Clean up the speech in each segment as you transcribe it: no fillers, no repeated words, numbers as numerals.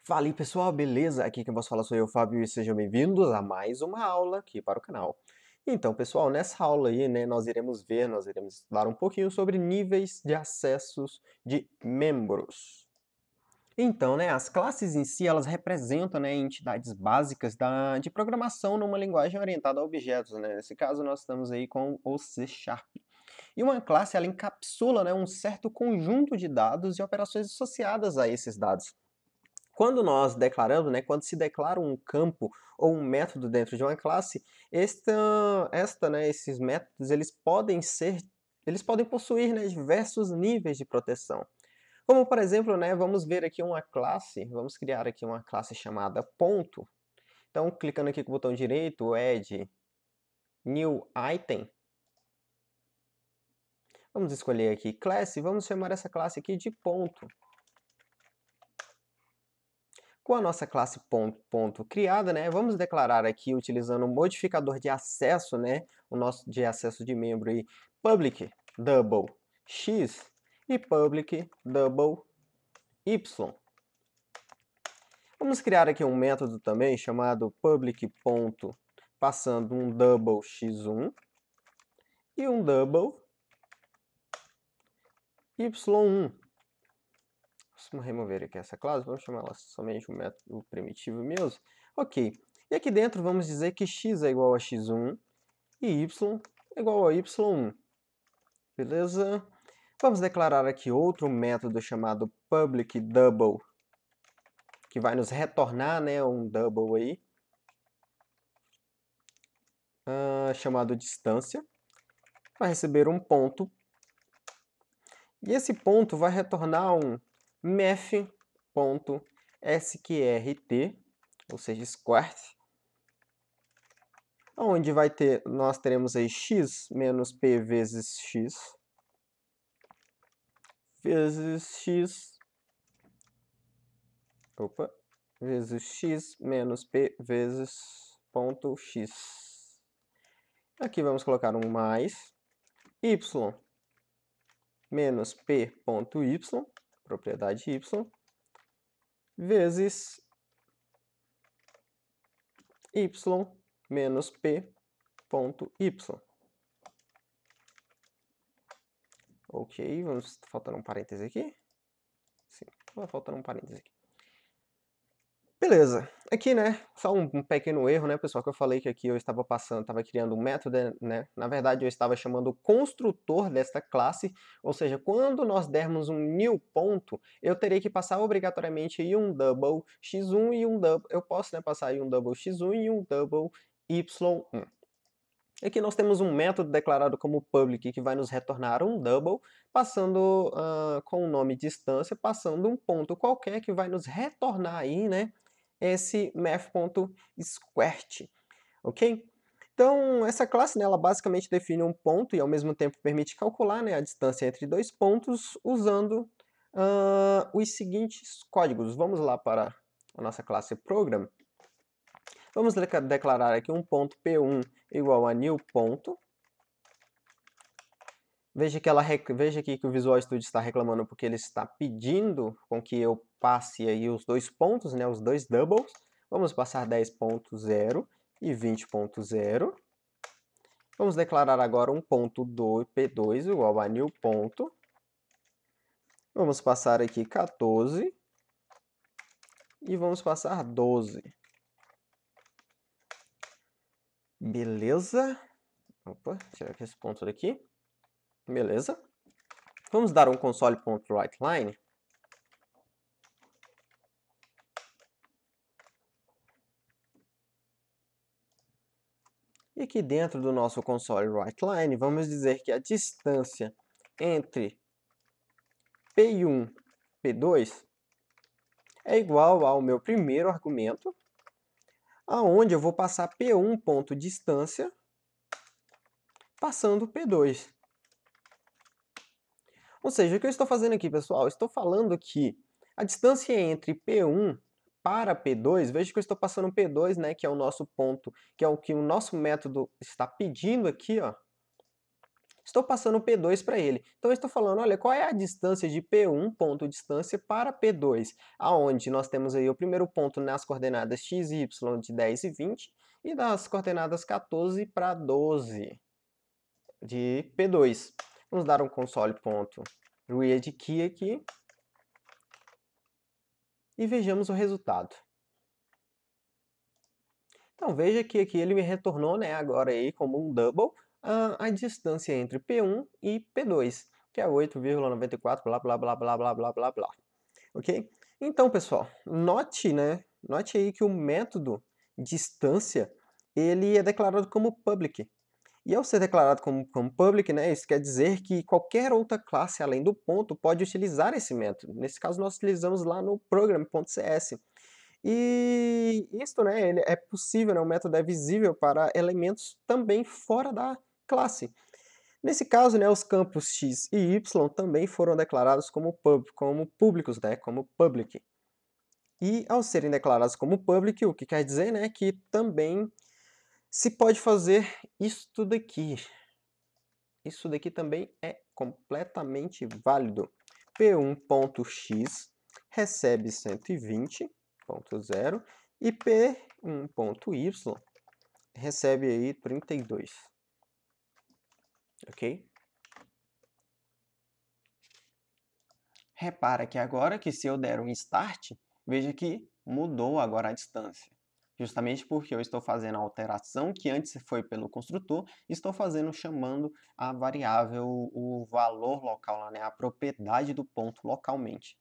Fala aí pessoal, beleza? Aqui quem vos fala sou eu, Fábio, e sejam bem-vindos a mais uma aula aqui para o canal. Então, pessoal, nessa aula aí, né, nós iremos estudar um pouquinho sobre níveis de acessos de membros. Então, né, as classes em si, elas representam, né, entidades básicas de programação numa linguagem orientada a objetos, né? Nesse caso, nós estamos aí com o C#. E uma classe, ela encapsula, né, um certo conjunto de dados e operações associadas a esses dados. Quando nós declaramos, né, quando se declara um campo ou um método dentro de uma classe, né, esses métodos eles podem possuir, né, diversos níveis de proteção. Como por exemplo, né, vamos ver aqui uma classe, vamos criar aqui uma classe chamada ponto. Então, clicando aqui com o botão direito, Add New Item, vamos escolher aqui Class e vamos chamar essa classe aqui de ponto. Com a nossa classe ponto criada, né, vamos declarar aqui, utilizando o modificador de acesso, né, o nosso de acesso de membro aí, public double x e public double y. Vamos criar aqui um método também chamado public ponto, passando um double x1 e um double y1. Vamos remover aqui essa classe, vamos chamar ela somente o método primitivo mesmo. Ok. E aqui dentro vamos dizer que x é igual a x1 e y é igual a y1. Beleza? Vamos declarar aqui outro método chamado public double, que vai nos retornar, né, um double aí, chamado distância. Vai receber um ponto. E esse ponto vai retornar um math.sqrt, ou seja, squared, onde nós teremos aí x menos p vezes x vezes x menos p vezes ponto x. Aqui vamos colocar um mais y menos p ponto y, propriedade y, vezes y menos p ponto y. Ok, faltando um parêntese aqui. Sim, vai faltando um parêntese aqui. Beleza, aqui, né, só um pequeno erro, né, pessoal, que eu falei que aqui eu estava criando um método, né, na verdade eu estava chamando o construtor desta classe, ou seja, quando nós dermos um new ponto, eu terei que passar obrigatoriamente aí um double x1 e eu posso, né, passar aí um double x1 e um double y1. Aqui nós temos um método declarado como public que vai nos retornar um double, passando com o nome distância, passando um ponto qualquer que vai nos retornar aí, né, esse math.squared, ok? Então, essa classe, né, ela basicamente define um ponto e ao mesmo tempo permite calcular, né, a distância entre dois pontos usando os seguintes códigos. Vamos lá para a nossa classe program. Vamos declarar aqui um ponto P1 igual a new ponto. Veja aqui que o Visual Studio está reclamando porque ele está pedindo com que eu passe aí os dois pontos, né, os dois doubles. Vamos passar 10.0 e 20.0. Vamos declarar agora um ponto P2 igual a new ponto. Vamos passar aqui 14 e vamos passar 12. Beleza? Opa, tirar aqui esse ponto daqui. Beleza? Vamos dar um console.writeLine. E aqui dentro do nosso console.writeLine, vamos dizer que a distância entre P1 e P2 é igual ao meu primeiro argumento, aonde eu vou passar P1 ponto distância, passando P2. Ou seja, o que eu estou fazendo aqui, pessoal? Eu estou falando que a distância entre P1 para P2, veja que eu estou passando P2, né, que é o nosso ponto, que é o que o nosso método está pedindo aqui, ó. estou passando o P2 para ele. Então eu estou falando, olha, qual é a distância de P1, ponto distância, para P2, aonde nós temos aí o primeiro ponto nas coordenadas x e y de 10 e 20, e das coordenadas 14 para 12 de P2. Vamos dar um console.read key aqui e vejamos o resultado. Então veja que aqui ele me retornou, né, agora aí como um double, a distância entre P1 e P2, que é 8,94, blá, blá, blá, blá, blá, blá, blá, blá. Ok? Então, pessoal, note aí que o método distância, ele é declarado como public. E ao ser declarado como public, né, isso quer dizer que qualquer outra classe além do ponto pode utilizar esse método. Nesse caso, nós utilizamos lá no program.cs. E isto, né, ele é possível, né, o método é visível para elementos também fora da classe. Nesse caso, né, os campos x e y também foram declarados como públicos, né, como public. E ao serem declarados como public, o que quer dizer, né, que também se pode fazer isto daqui. Isso daqui também é completamente válido. P1.x recebe 120.0 e P1.y recebe aí 32. Ok? Repara que agora que se eu der um start, veja que mudou agora a distância. Justamente porque eu estou fazendo a alteração que antes foi pelo construtor, estou chamando a variável, o valor local lá, né, a propriedade do ponto localmente.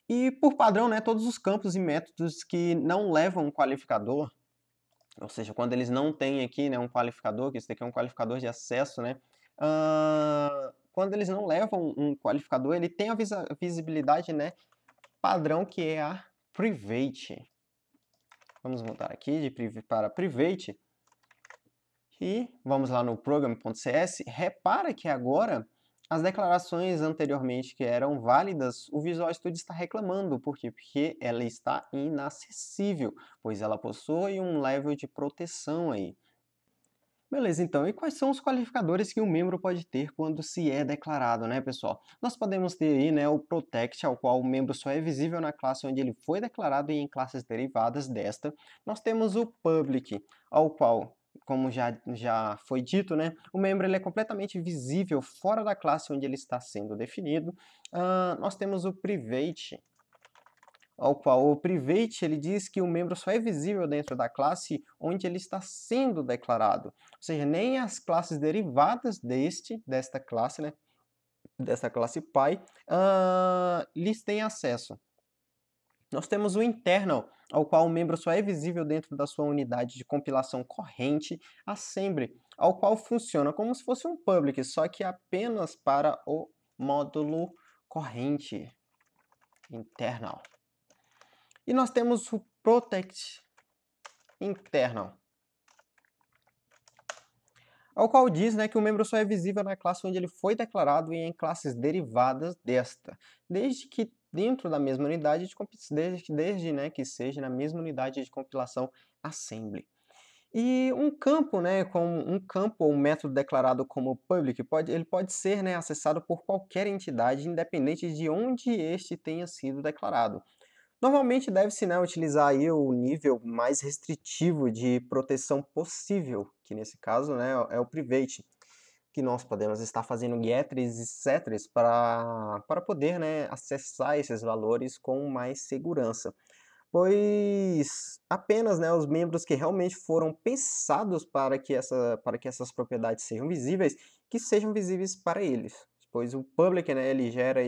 E por padrão, né, todos os campos e métodos que não levam um qualificador, ou seja, quando eles não têm aqui, né, um qualificador, que isso daqui é um qualificador de acesso, né, quando eles não levam um qualificador, ele tem a visibilidade, né, padrão, que é a private. Vamos mudar aqui de para private. E vamos lá no program.cs. Repara que agora as declarações anteriormente que eram válidas, o Visual Studio está reclamando. Por quê? Porque ela está inacessível, pois ela possui um level de proteção aí. Beleza, então, e quais são os qualificadores que um membro pode ter quando se é declarado, né, pessoal? Nós podemos ter aí, né, o protect, ao qual o membro só é visível na classe onde ele foi declarado e em classes derivadas desta. Nós temos o public, ao qual, como já foi dito, né, o membro ele é completamente visível fora da classe onde ele está sendo definido. Nós temos o private, ao qual o private ele diz que o membro só é visível dentro da classe onde ele está sendo declarado. Ou seja, nem as classes derivadas desta classe, né, desta classe pai, lhes têm acesso. Nós temos o internal, ao qual o membro só é visível dentro da sua unidade de compilação corrente, assembly, ao qual funciona como se fosse um public, só que apenas para o módulo corrente internal. E nós temos o protect internal, ao qual diz, né, que o membro só é visível na classe onde ele foi declarado e em classes derivadas desta, desde que dentro da mesma unidade desde né, que seja na mesma unidade de compilação assembly. E um campo, né, ou um método declarado como public, ele pode ser, né, acessado por qualquer entidade, independente de onde este tenha sido declarado. Normalmente deve-se, né, utilizar aí o nível mais restritivo de proteção possível, que nesse caso, né, é o private, que nós podemos estar fazendo getters e setters para poder, né, acessar esses valores com mais segurança. Pois apenas, né, os membros que realmente foram pensados para que essas propriedades sejam visíveis, que sejam visíveis para eles. Pois o public, né, ele gera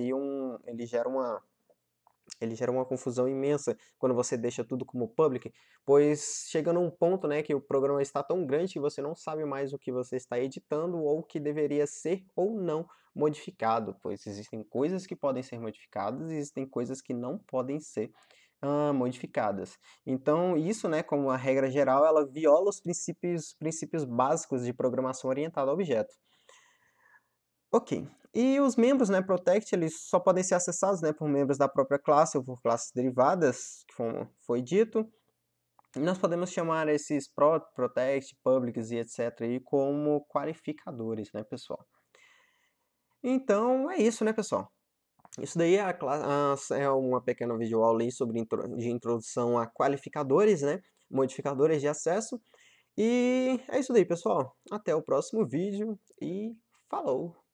uma confusão imensa quando você deixa tudo como public, pois chega num ponto, né, que o programa está tão grande que você não sabe mais o que você está editando ou o que deveria ser ou não modificado, pois existem coisas que podem ser modificadas e existem coisas que não podem ser modificadas. Então isso, né, como a regra geral, ela viola os princípios básicos de programação orientada a objeto. Ok. E os membros, né, protect, eles só podem ser acessados, né, por membros da própria classe ou por classes derivadas, como foi dito. E nós podemos chamar esses protect, publics e etc. aí como qualificadores, né, pessoal? Então é isso, né, pessoal. Isso daí é é uma pequena videoaula aí sobre de introdução a qualificadores, né, modificadores de acesso. E é isso daí, pessoal. Até o próximo vídeo e falou!